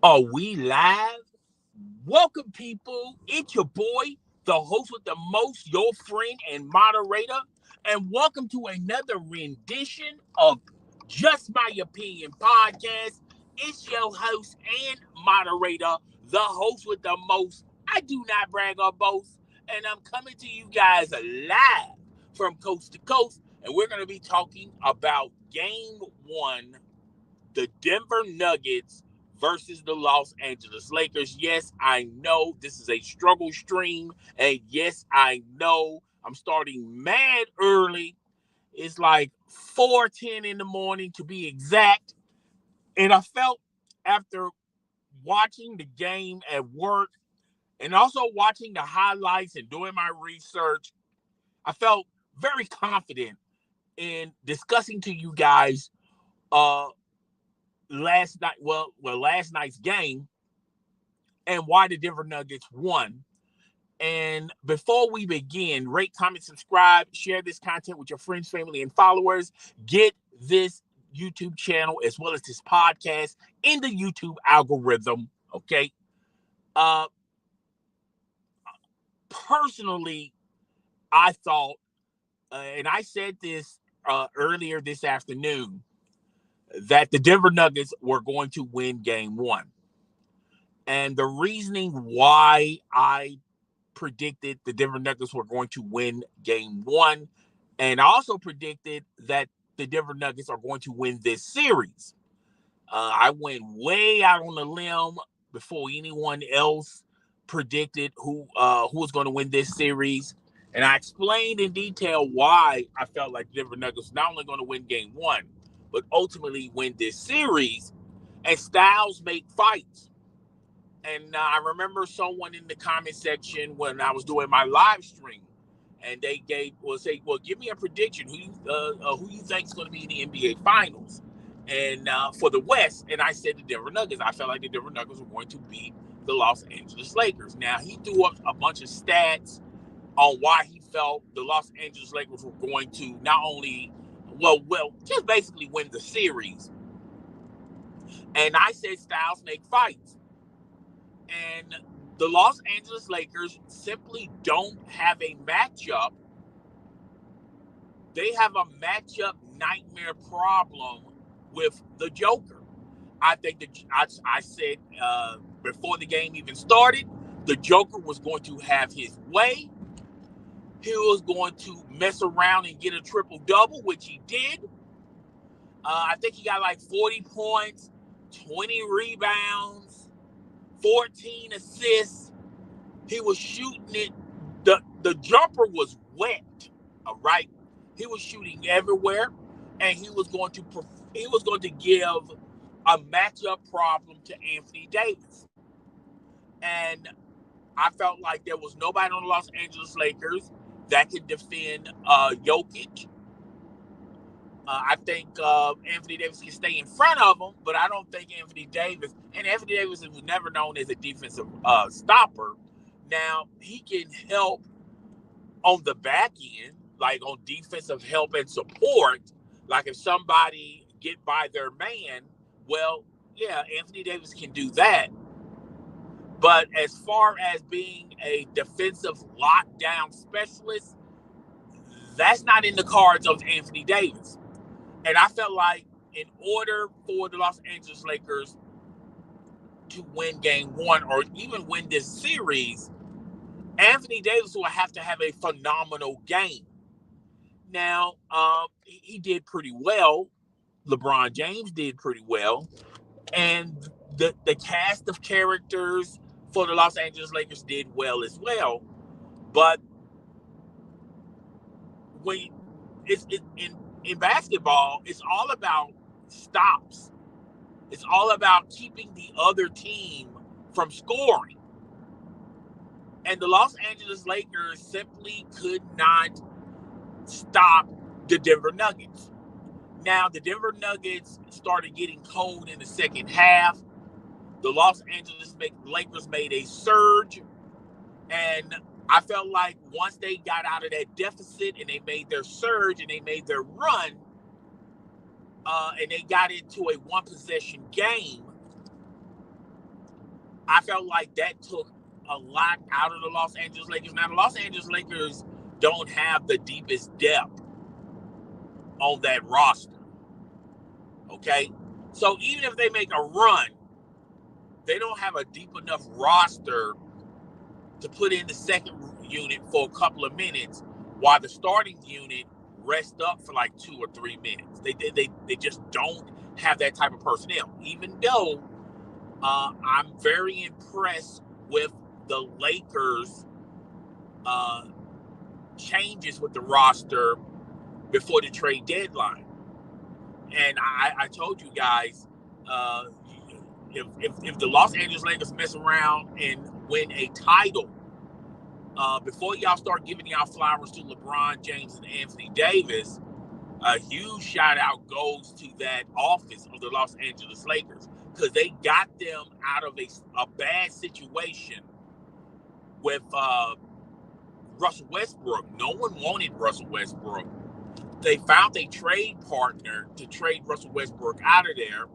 Are we live? Welcome, people. It's your boy, the host with the most, your friend and moderator. And welcome to another rendition of Just My Opinion podcast. It's your host and moderator, the host with the most. I do not brag or boast. And I'm coming to you guys live from coast to coast. And we're going to be talking about game 1, the Denver Nuggets versus the Los Angeles Lakers. Yes, I know this is a struggle stream. And yes, I know I'm starting mad early. It's like 4:10 in the morning to be exact. And I felt after watching the game at work and also watching the highlights and doing my research, I felt very confident in discussing to you guys uh last night's game and why the Denver Nuggets won. And before we begin, rate, comment, subscribe, share this content with your friends, family, and followers. Get this YouTube channel as well as this podcast in the YouTube algorithm. Okay. Uh Personally, I thought, and I said this earlier this afternoon, that the Denver Nuggets were going to win game 1. And the reasoning why I predicted the Denver Nuggets were going to win game 1, and I also predicted that the Denver Nuggets are going to win this series. I went way out on a limb before anyone else predicted who was going to win this series, and I explained in detail why I felt like the Denver Nuggets not only going to win game 1, but ultimately win this series. And styles make fights. And I remember someone in the comment section when I was doing my live stream, and they say, "Well, give me a prediction. Who you think is going to be in the NBA Finals, and for the West?" And I said the Denver Nuggets. I felt like the Denver Nuggets were going to beat the Los Angeles Lakers. Now he threw up a bunch of stats on why he felt the Los Angeles Lakers were going to not only just basically win the series. And I said styles make fights. And the Los Angeles Lakers simply don't have a matchup. They have a matchup nightmare problem with the Joker. I think that I said before the game even started, the Joker was going to have his way. He was going to mess around and get a triple double, which he did. I think he got like 40 points, 20 rebounds, 14 assists. He was shooting it. The jumper was wet. All right, he was shooting everywhere, and he was going to give a matchup problem to Anthony Davis. And I felt like there was nobody on the Los Angeles Lakers that could defend Jokic. I think Anthony Davis can stay in front of him, but I don't think Anthony Davis was never known as a defensive stopper. Now, he can help on the back end, like on defensive help and support. Like if somebody get by their man, well, yeah, Anthony Davis can do that. But as far as being a defensive lockdown specialist, that's not in the cards of Anthony Davis. And I felt like in order for the Los Angeles Lakers to win game 1 or even win this series, Anthony Davis will have a phenomenal game. Now, he did pretty well. LeBron James did pretty well. And the cast of characters for the Los Angeles Lakers did well as well. But when in basketball, it's all about stops. It's all about keeping the other team from scoring. And the Los Angeles Lakers simply could not stop the Denver Nuggets. Now, the Denver Nuggets started getting cold in the second half. The Los Angeles Lakers made a surge. And I felt like once they got out of that deficit and they made their surge and they made their run, and they got into a one possession game, I felt like that took a lot out of the Los Angeles Lakers. Now, the Los Angeles Lakers don't have the deepest depth on that roster. Okay? So even if they make a run, they don't have a deep enough roster to put in the second unit for a couple of minutes while the starting unit rest up for like 2 or 3 minutes. They just don't have that type of personnel. Even though I'm very impressed with the Lakers' changes with the roster before the trade deadline. And I told you guys, if the Los Angeles Lakers mess around and win a title, before y'all start giving y'all flowers to LeBron James and Anthony Davis, a huge shout out goes to that office of the Los Angeles Lakers, because they got them out of a bad situation with Russell Westbrook. No one wanted Russell Westbrook. They found a trade partner to trade Russell Westbrook out of there.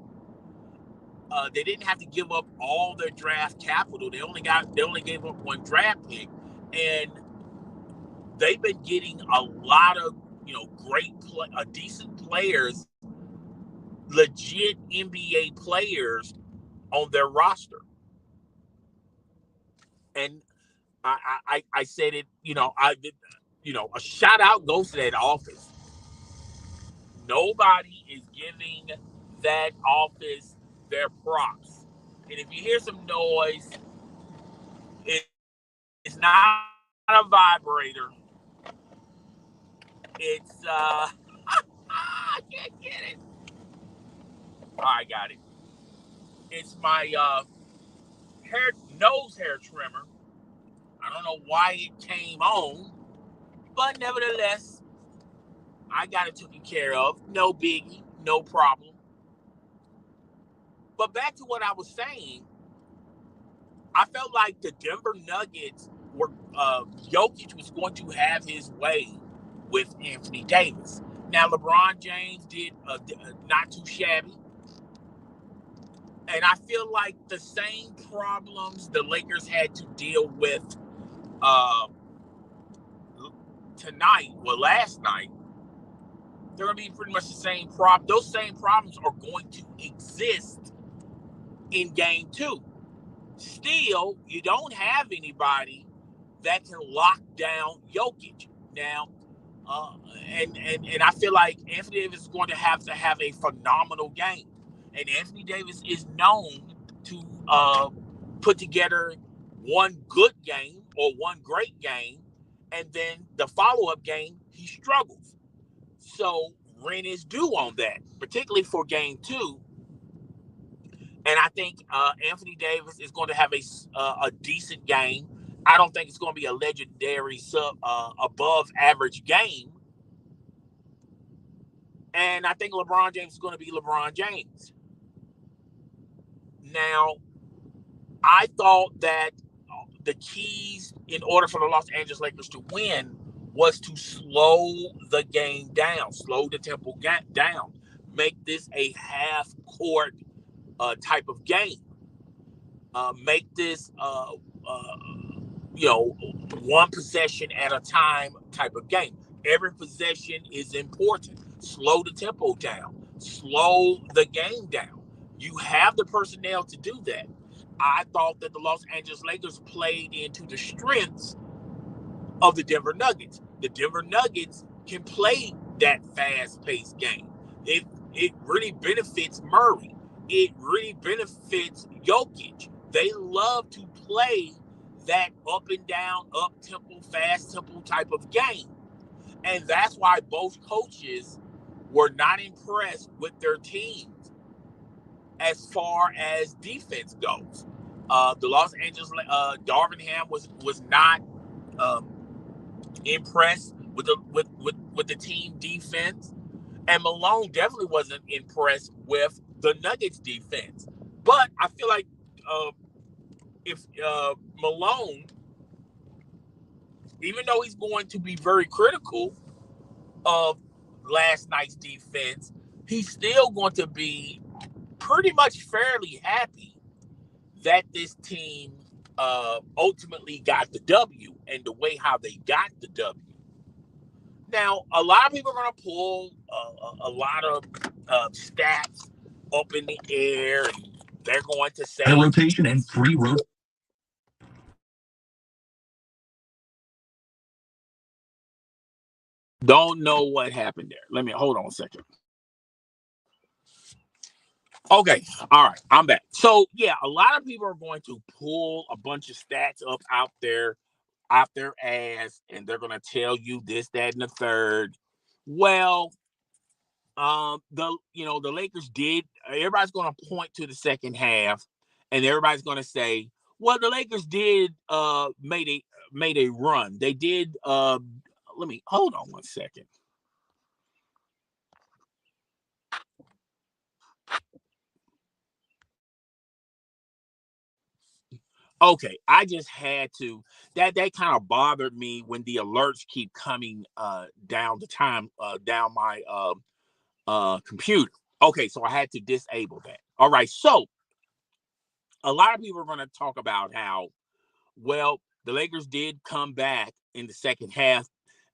They didn't have to give up all their draft capital. They only gave up one draft pick, and they've been getting a lot of decent players, legit NBA players on their roster. And I said it, a shout out goes to that office. Nobody is giving that office their props. And if you hear some noise, it's not a vibrator. It's I can't get it. Oh, I got it. It's my nose hair trimmer. I don't know why it came on, but nevertheless, I got it taken care of. No biggie, no problem. But back to what I was saying, I felt like the Denver Nuggets were Jokic was going to have his way with Anthony Davis. Now, LeBron James did not too shabby. And I feel like the same problems the Lakers had to deal with last night, they're going to be pretty much the same problem. Those same problems are going to exist in game 2. Still, you don't have anybody that can lock down Jokic. Now, and I feel like Anthony Davis is going to have a phenomenal game. And Anthony Davis is known to put together one good game or one great game, and then the follow-up game, he struggles. So rent is due on that, particularly for game 2. And I think Anthony Davis is going to have a decent game. I don't think it's going to be a legendary above average game. And I think LeBron James is going to be LeBron James. Now, I thought that the keys in order for the Los Angeles Lakers to win was to slow the game down, slow the tempo down, make this a half-court type of game. Make this, one possession at a time type of game. Every possession is important. Slow the tempo down. Slow the game down. You have the personnel to do that. I thought that the Los Angeles Lakers played into the strengths of the Denver Nuggets. The Denver Nuggets can play that fast-paced game. It really benefits Murray. It really benefits Jokic. They love to play that up and down, up-tempo, fast-tempo type of game. And that's why both coaches were not impressed with their teams as far as defense goes. The Los Angeles Darvin Ham was not impressed with the team defense, and Malone definitely wasn't impressed with the Nuggets defense. But I feel like if Malone, even though he's going to be very critical of last night's defense, he's still going to be pretty much fairly happy that this team ultimately got the W and the way how they got the W. Now, a lot of people are going to pull a lot of stats up in the air, and they're going to say a rotation and free road. Don't know what happened there. Let me hold on a second. Okay, all right, I'm back. So yeah, a lot of people are going to pull a bunch of stats up out their ass, and they're going to tell you this, that, and the third. Well, the Lakers did. Everybody's going to point to the second half, and everybody's going to say, well, the Lakers did made a run. They did. Let me hold on one second. Okay, I just had to. That kind of bothered me when the alerts keep coming down down my computer. Okay, so I had to disable that. All right, so a lot of people are going to talk about how, well, the Lakers did come back in the second half,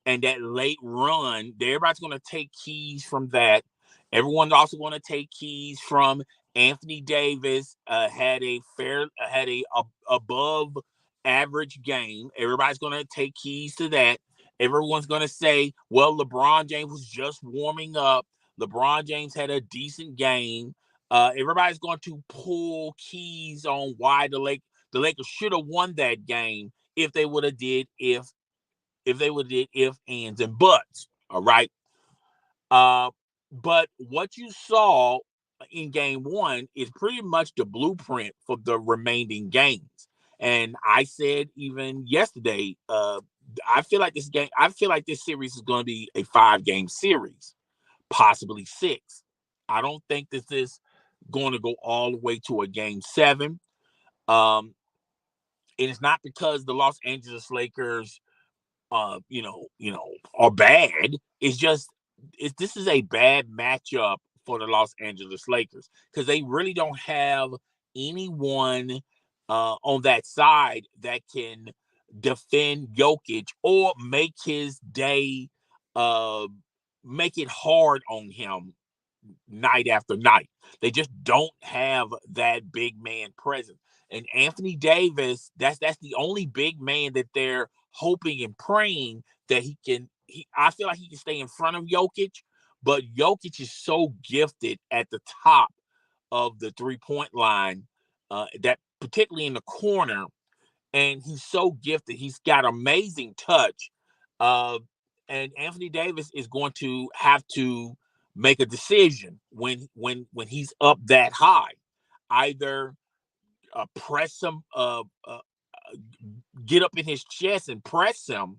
and that late run, everybody's going to take keys from that. Everyone's also going to take keys from Anthony Davis. Had a above average game. Everybody's going to take keys to that. Everyone's going to say, well, LeBron James was just warming up. LeBron James had a decent game. Everybody's going to pull keys on why the Lakers should have won that game if they would have did if they would have did if, ands, and buts. All right. But what you saw in game one is pretty much the blueprint for the remaining games. And I said even yesterday, I feel like this series is going to be a 5-game series, possibly 6. I don't think this is going to go all the way to a game 7. And it's not because the Los Angeles Lakers, are bad. It's just this is a bad matchup for the Los Angeles Lakers because they really don't have anyone on that side that can defend Jokic or make his day, make it hard on him night after night. They just don't have that big man presence. And Anthony Davis, that's the only big man that they're hoping and praying that he can. I feel like he can stay in front of Jokic, but Jokic is so gifted at the top of the 3-point line, that particularly in the corner, and he's so gifted. He's got amazing touch, uh, and Anthony Davis is going to have to make a decision when he's up that high. Either press him, get up in his chest and press him,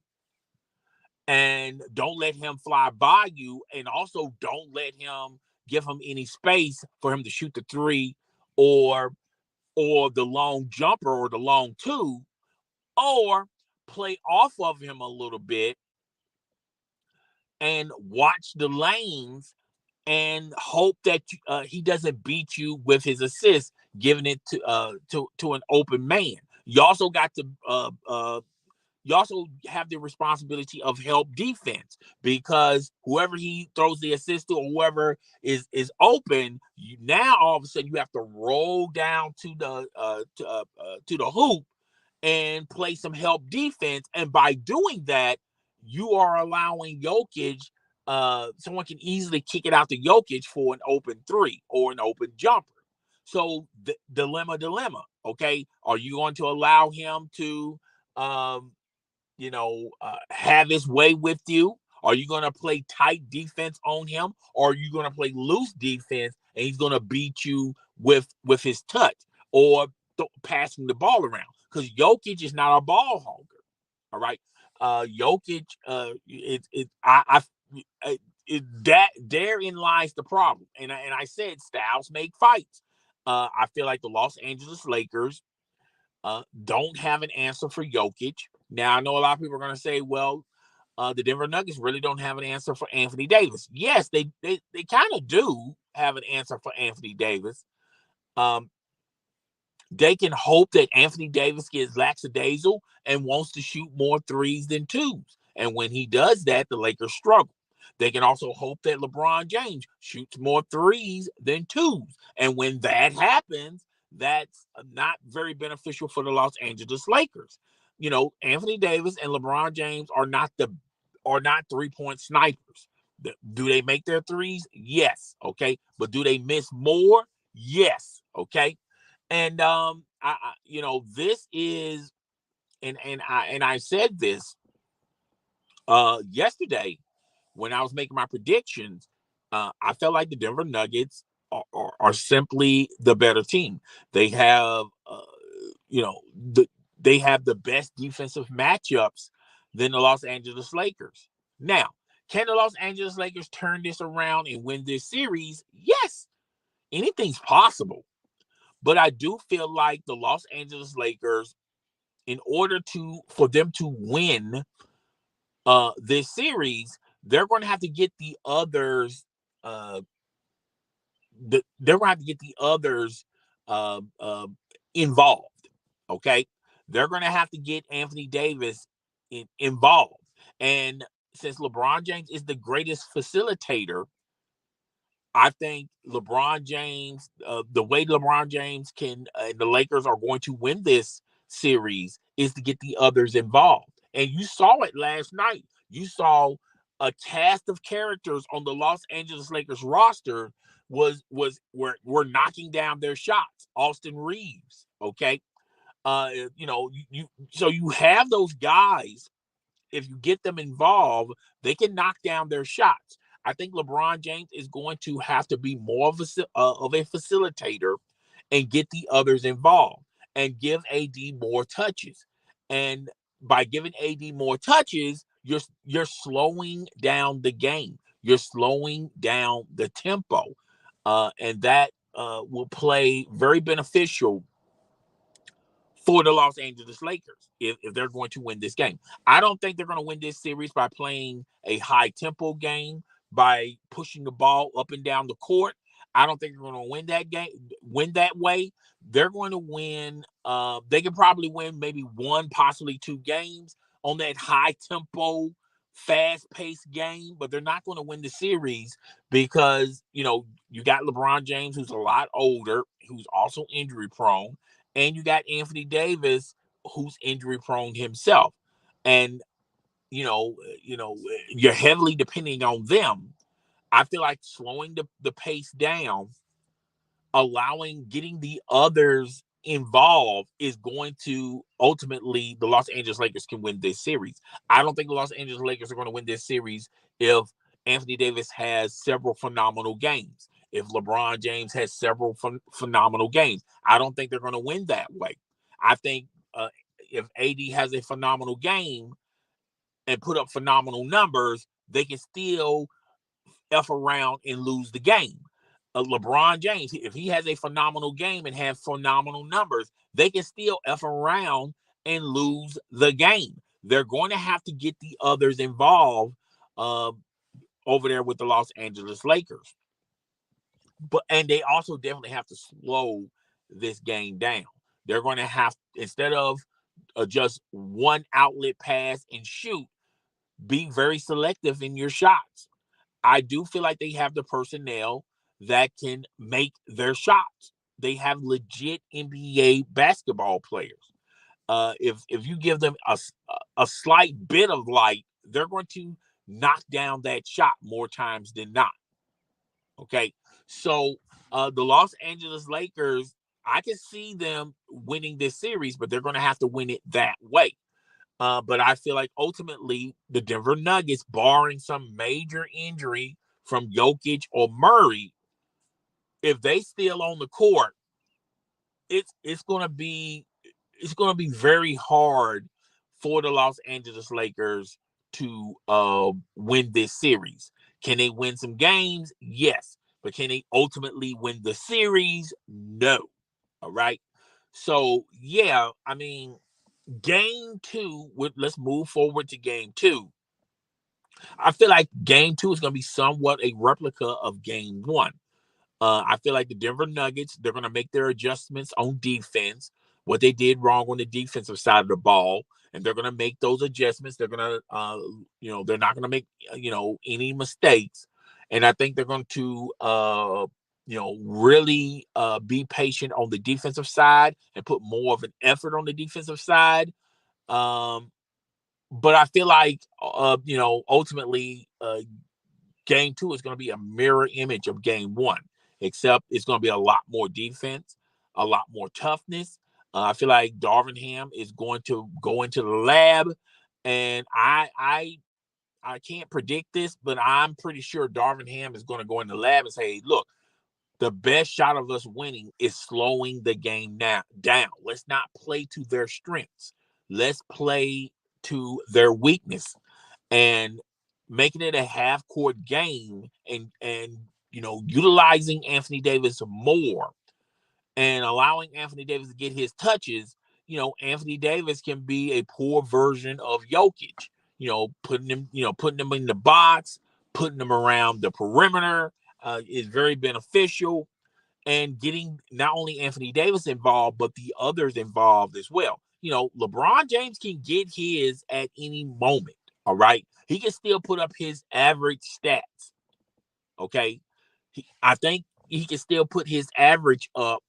and don't let him fly by you, and also don't let him give him any space for him to shoot the 3 or the long jumper or the long 2, or play off of him a little bit and watch the lanes and hope that he doesn't beat you with his assist, giving it to an open man. You also got to you also have the responsibility of help defense, because whoever he throws the assist to or whoever is open, now all of a sudden you have to roll down to the hoop and play some help defense. And by doing that, you are allowing Jokic, someone can easily kick it out to Jokic for an open 3 or an open jumper. So dilemma. Okay. Are you going to allow him to, have his way with you? Are you going to play tight defense on him, or are you going to play loose defense and he's going to beat you with his touch or passing the ball around? Because Jokic is not a ball hogger. All right, Jokic, that therein lies the problem. And I said styles make fights. I feel like the Los Angeles Lakers don't have an answer for Jokic. Now, I know a lot of people are going to say, well, the Denver Nuggets really don't have an answer for Anthony Davis. Yes, they kind of do have an answer for Anthony Davis. They can hope that Anthony Davis gets lackadaisical and wants to shoot more threes than twos. And when he does that, the Lakers struggle. They can also hope that LeBron James shoots more threes than twos. And when that happens, that's not very beneficial for the Los Angeles Lakers. Anthony Davis and LeBron James are not 3-point snipers. Do they make their threes? Yes. Okay. But do they miss more? Yes. Okay. And this is, and I said this yesterday when I was making my predictions. I felt like the Denver Nuggets are simply the better team. They have, they have the best defensive matchups than the Los Angeles Lakers. Now, can the Los Angeles Lakers turn this around and win this series? Yes, anything's possible. But I do feel like the Los Angeles Lakers, in order for them to win this series, they're going to have to get the others. They're going to have to get the others uh, uh, involved. Okay, they're going to have to get Anthony Davis involved, and since LeBron James is the greatest facilitator, I think LeBron James, the way LeBron James the Lakers are going to win this series is to get the others involved. And you saw it last night. You saw a cast of characters on the Los Angeles Lakers roster were knocking down their shots. Austin Reeves, okay, so you have those guys. If you get them involved, they can knock down their shots. I think LeBron James is going to have to be more of a facilitator and get the others involved and give AD more touches. And by giving AD more touches, you're slowing down the game. You're slowing down the tempo, and that will play very beneficial for the Los Angeles Lakers if they're going to win this game. I don't think they're going to win this series by playing a high tempo game, by pushing the ball up and down the court. I don't think they're going to win that way. They're going to win. They can probably win maybe one, possibly two games on that high tempo, fast paced game, but they're not going to win the series because, you got LeBron James, who's a lot older, who's also injury prone, and you got Anthony Davis, who's injury prone himself. And, you're heavily depending on them. I feel like slowing the pace down, getting the others involved is going to ultimately, the Los Angeles Lakers can win this series. I don't think the Los Angeles Lakers are going to win this series if Anthony Davis has several phenomenal games. If LeBron James has several phenomenal games, I don't think they're going to win that way. I think if AD has a phenomenal game and put up phenomenal numbers, they can still F around and lose the game. LeBron James, if he has a phenomenal game and has phenomenal numbers, they can still F around and lose the game. They're going to have to get the others involved over there with the Los Angeles Lakers. And they also definitely have to slow this game down. They're going to have, instead of just one outlet pass and shoot, be very selective in your shots. I do feel like they have the personnel that can make their shots. They have legit NBA basketball players. If you give them a slight bit of light, they're going to knock down that shot more times than not. Okay, so the Los Angeles Lakers, I can see them winning this series, but they're going to have to win it that way. But I feel like ultimately the Denver Nuggets, barring some major injury from Jokic or Murray, if they still on the court, it's going to be very hard for the Los Angeles Lakers to win this series. Can they win some games? Yes. But can they ultimately win the series? No. All right. So, yeah, I mean, game two, let's move forward to game two. I feel like game two is going to be somewhat a replica of game one. I feel like the Denver Nuggets, they're going to make their adjustments on defense, what they did wrong on the defensive side of the ball, and they're going to make those adjustments. They're going to, they're not going to make, any mistakes. And I think they're going to, really be patient on the defensive side and put more of an effort on the defensive side. Um, but I feel like, ultimately, game two is going to be a mirror image of game one, except it's going to be a lot more defense, a lot more toughness. I feel like Darvin Ham is going to go into the lab, and I can't predict this, but I'm pretty sure Darvin Ham is going to go in the lab and say, hey, look, the best shot of us winning is slowing the game down. Let's not play to their strengths. Let's play to their weakness, and making it a half court game, and utilizing Anthony Davis more and allowing Anthony Davis to get his touches. Anthony Davis can be a poor version of Jokic. Putting him in the box, putting him around the perimeter is very beneficial, and getting not only Anthony Davis involved, but the others involved as well. LeBron James can get his at any moment. All right. He can still put up his average stats. Okay. I think he can still put his average up.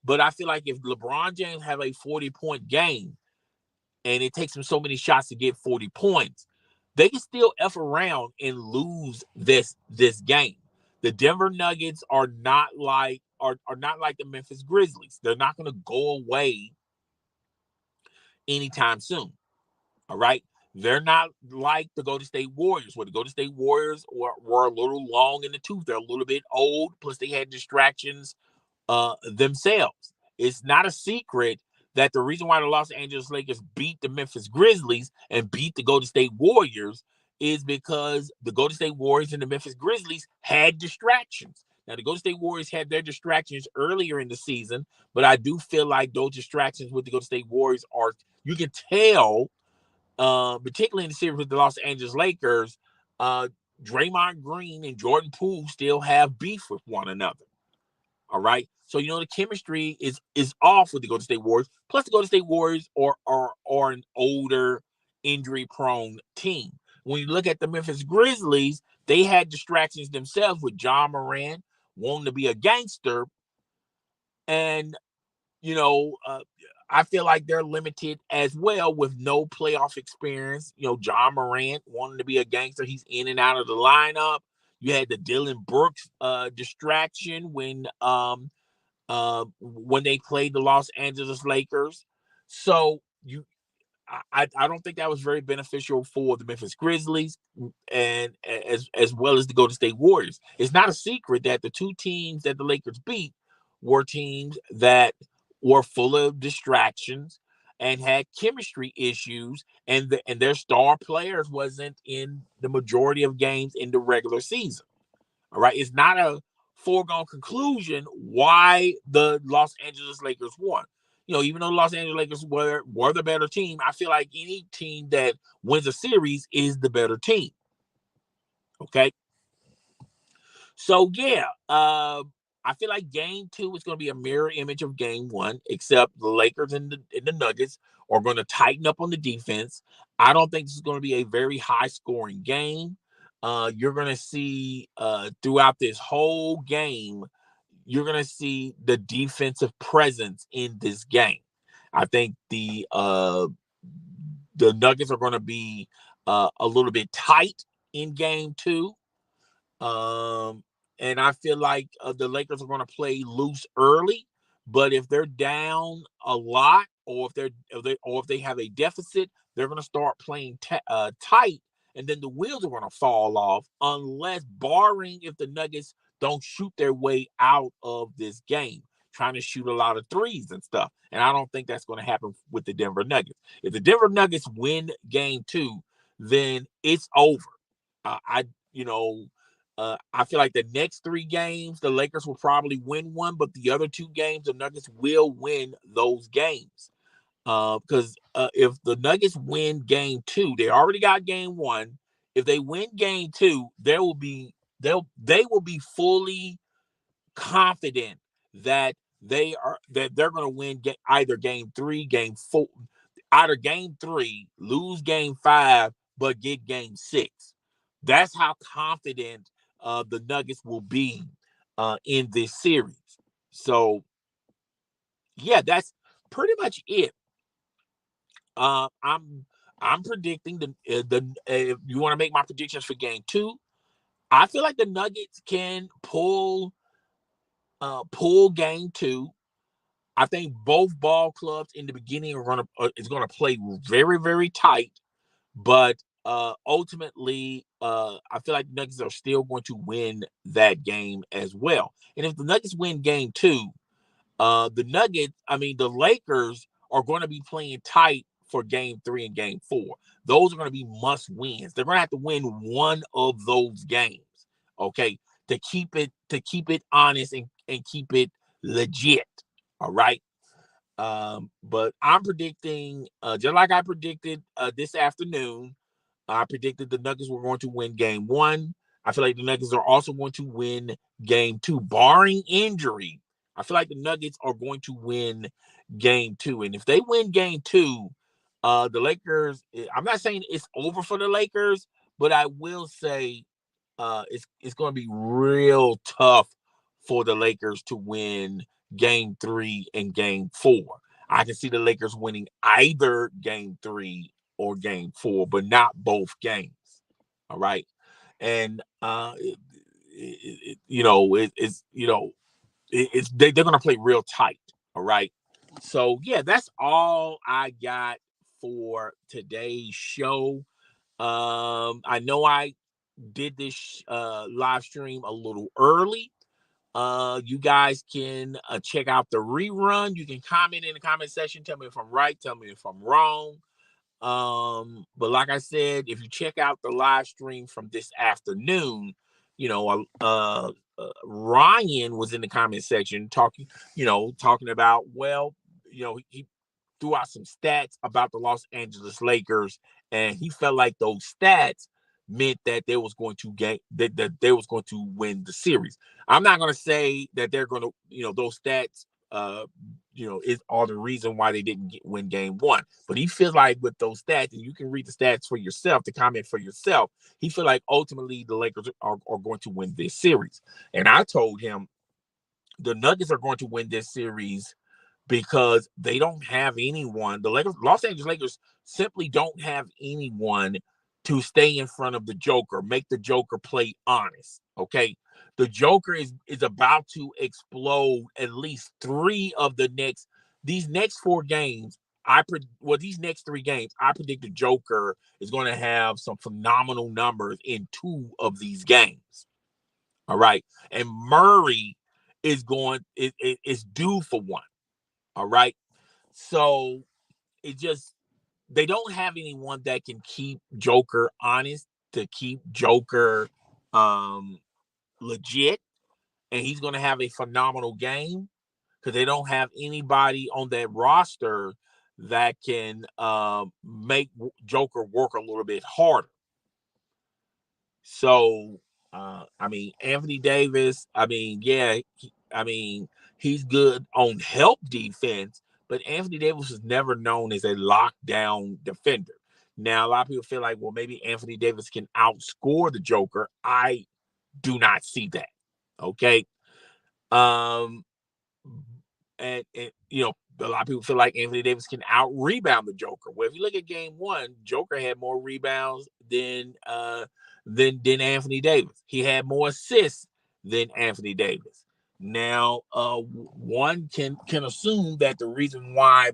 But I feel like if LeBron James have a 40-point game and it takes him so many shots to get 40 points, they can still F around and lose this game. The Denver Nuggets are not like the Memphis Grizzlies. They're not going to go away anytime soon. All right. They're not like the Golden State Warriors, where the Golden State Warriors were a little long in the tooth. They're a little bit old, plus they had distractions themselves. It's not a secret that the reason why the Los Angeles Lakers beat the Memphis Grizzlies and beat the Golden State Warriors is because the Golden State Warriors and the Memphis Grizzlies had distractions. Now, the Golden State Warriors had their distractions earlier in the season, but I do feel like those distractions with the Golden State Warriors are, you can tell, particularly in the series with the Los Angeles Lakers, Draymond Green and Jordan Poole still have beef with one another. All right. So, the chemistry is off with the Golden State Warriors. Plus, the Golden State Warriors are an older, injury-prone team. When you look at the Memphis Grizzlies, they had distractions themselves with John Moran wanting to be a gangster. And, I feel like they're limited as well with no playoff experience. John Morant wanting to be a gangster. He's in and out of the lineup. You had the Dylan Brooks distraction when they played the Los Angeles Lakers. So I don't think that was very beneficial for the Memphis Grizzlies and as well as the Golden State Warriors. It's not a secret that the two teams that the Lakers beat were teams that were full of distractions and had chemistry issues, and their star players wasn't in the majority of games in the regular season. All right, it's not a foregone conclusion why the Los Angeles Lakers won. Even though the Los Angeles Lakers were the better team, I feel like any team that wins a series is the better team. Okay. So, yeah, I feel like game two is going to be a mirror image of game one, except the Lakers and the Nuggets are going to tighten up on the defense. I don't think this is going to be a very high scoring game. You're going to see throughout this whole game, you're going to see the defensive presence in this game. I think the Nuggets are going to be a little bit tight in game two. And I feel like the Lakers are going to play loose early, but if they're down a lot, or if they have a deficit, they're going to start playing tight, and then the wheels are going to fall off, unless, barring if the Nuggets don't shoot their way out of this game, trying to shoot a lot of threes and stuff. And I don't think that's going to happen with the Denver Nuggets. If the Denver Nuggets win game two, then it's over. I feel like the next three games, the Lakers will probably win one, but the other two games, the Nuggets will win those games. Because if the Nuggets win game two, they already got game one. If they win game two, they will be fully confident that they're going to win either game 3, game 4, either game 3, lose game 5, but get game 6. That's how confident the Nuggets will be in this series. So yeah, that's pretty much it. I'm predicting if you want to make my predictions for game 2, I feel like the Nuggets can pull game 2. I think both ball clubs in the beginning is gonna play very, very tight, but ultimately, I feel like the Nuggets are still going to win that game as well. And if the Nuggets win game 2, the Lakers are going to be playing tight for game 3 and game 4. Those are going to be must wins. They're going to have to win one of those games, okay, to keep it honest and keep it legit. All right. But I'm predicting, just like I predicted this afternoon, I predicted the Nuggets were going to win game 1. I feel like the Nuggets are also going to win game 2, barring injury. I feel like the Nuggets are going to win game 2. And if they win game 2, the Lakers, I'm not saying it's over for the Lakers, but I will say it's going to be real tough for the Lakers to win game 3 and game 4. I can see the Lakers winning either game 3 or game 4, but not both games. All right. And they're going to play real tight. All right. So yeah, that's all I got for today's show. I know I did this live stream a little early. You guys can check out the rerun. You can comment in the comment section. Tell me if I'm right. Tell me if I'm wrong. But like I said, if you check out the live stream from this afternoon, Ryan was in the comment section talking about, well, he threw out some stats about the Los Angeles Lakers, and he felt like those stats meant that they was going to that they was going to win the series. I'm not going to say that they're going to, those stats, is all the reason why they didn't win game 1. But he feels like with those stats, and you can read the stats for yourself, to comment for yourself, he feel like ultimately the Lakers are going to win this series. And I told him the Nuggets are going to win this series because they don't have anyone. The Los Angeles Lakers simply don't have anyone to stay in front of the Joker, make the Joker play honest. Okay. The Joker is about to explode at least 3 of these next 4 games. These next 3 games, I predict the Joker is going to have some phenomenal numbers in 2 of these games. All right. And Murray is due for one. All right. So they don't have anyone that can keep Joker honest, to keep Joker legit, and he's going to have a phenomenal game because they don't have anybody on that roster that can make Joker work a little bit harder. So, Anthony Davis, he's good on help defense, but Anthony Davis was never known as a lockdown defender. Now, a lot of people feel like, well, maybe Anthony Davis can outscore the Joker. I do not see that. Okay. Um, and a lot of people feel like Anthony Davis can out rebound the Joker. Well, if you look at game 1, Joker had more rebounds than Anthony Davis. He had more assists than Anthony Davis. Now, one can assume that the reason why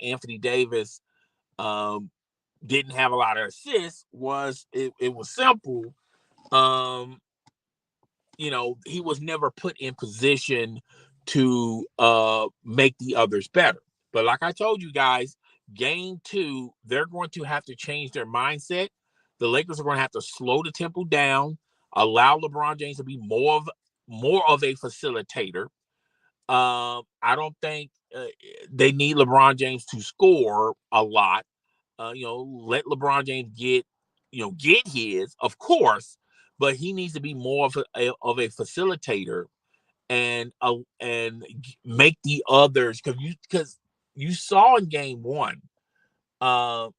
Anthony Davis didn't have a lot of assists was it was simple. He was never put in position to make the others better. But like I told you guys, game 2, they're going to have to change their mindset. The Lakers are going to have to slow the tempo down, allow LeBron James to be more of a facilitator. I don't think they need LeBron James to score a lot. Let LeBron James get his, of course, but he needs to be more of a facilitator and make the others, because you saw in game one, uh,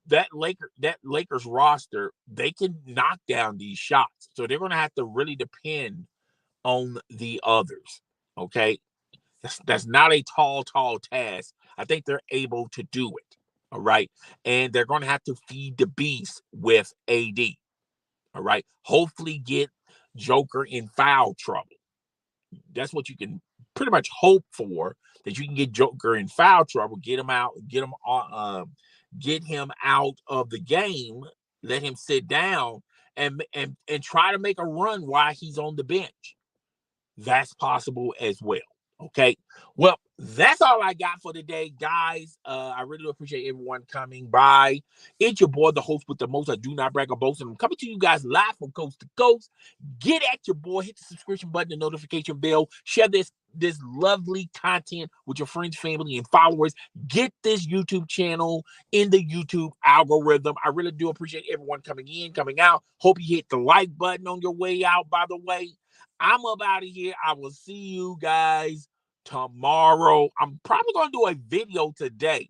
that Lakers roster, they can knock down these shots, so they're going to have to really depend on the others. Okay, that's not a tall task. I think they're able to do it. All right, and they're going to have to feed the beast with AD. All right, hopefully get Joker in foul trouble. That's what you can pretty much hope for, that you can get Joker in foul trouble, get him out, get him out of the game, let him sit down, and try to make a run while he's on the bench. That's possible as well. Okay. Well, that's all I got for today, guys. I really appreciate everyone coming by. It's your boy, the host with the most. I do not brag or boast, and I'm coming to you guys live from coast to coast. Get at your boy, hit the subscription button, the notification bell, share this lovely content with your friends, family, and followers. Get this YouTube channel in the YouTube algorithm. I really do appreciate everyone coming in, coming out. Hope you hit the like button on your way out, by the way. I'm up out of here. I will see you guys tomorrow. I'm probably going to do a video today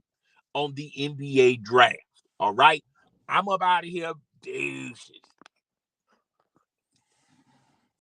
on the NBA draft. All right. I'm up out of here. Deuces.